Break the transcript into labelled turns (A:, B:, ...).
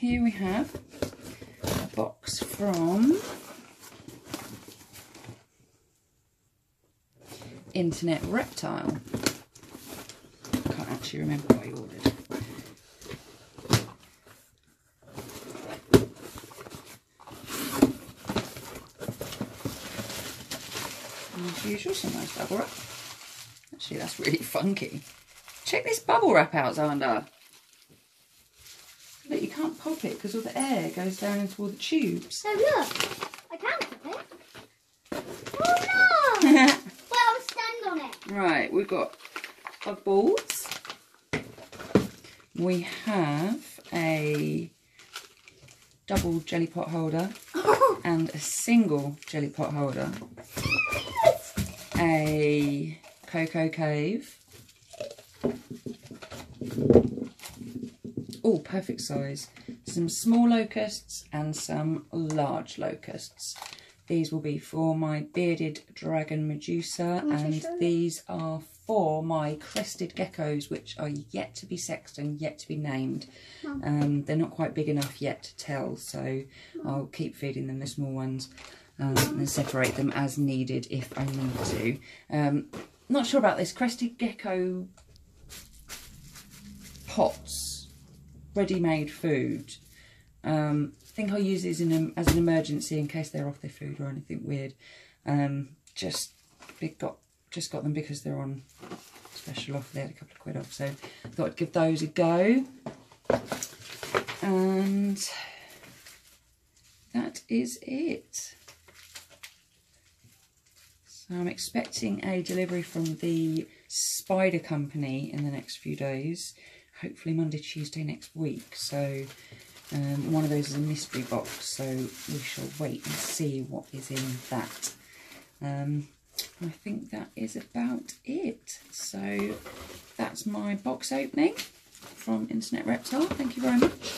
A: here we have a box from Internet Reptile. I can't actually remember what I ordered. As usual, some nice bubble wrap. Actually, that's really funky. Check this bubble wrap out, Xander. Look, you can't pop it because all the air goes down into all the tubes.
B: Oh, look. I can pop it. Oh, no. Well, I'll stand on it.
A: Right, we've got bug balls. We have a double jelly pot holder and a single jelly pot holder. A cocoa cave. Oh, perfect size. Some small locusts and some large locusts. These will be for my bearded dragon Medusa, and these are for my crested geckos, which are yet to be sexed and yet to be named. They're not quite big enough yet to tell, so I'll keep feeding them the small ones and separate them as needed if I need to. Not sure about this crested gecko pots, ready-made food. I think I'll use these as an emergency in case they're off their food or anything weird. Just got them because they're on special offer. They had a couple of quid off, so I thought I'd give those a go. And that is it. So I'm expecting a delivery from the Spider Company in the next few days. Hopefully Monday, Tuesday next week. So one of those is a mystery box, so we shall wait and see what is in that. I think that is about it. So that's my box opening from Internet Reptile. Thank you very much.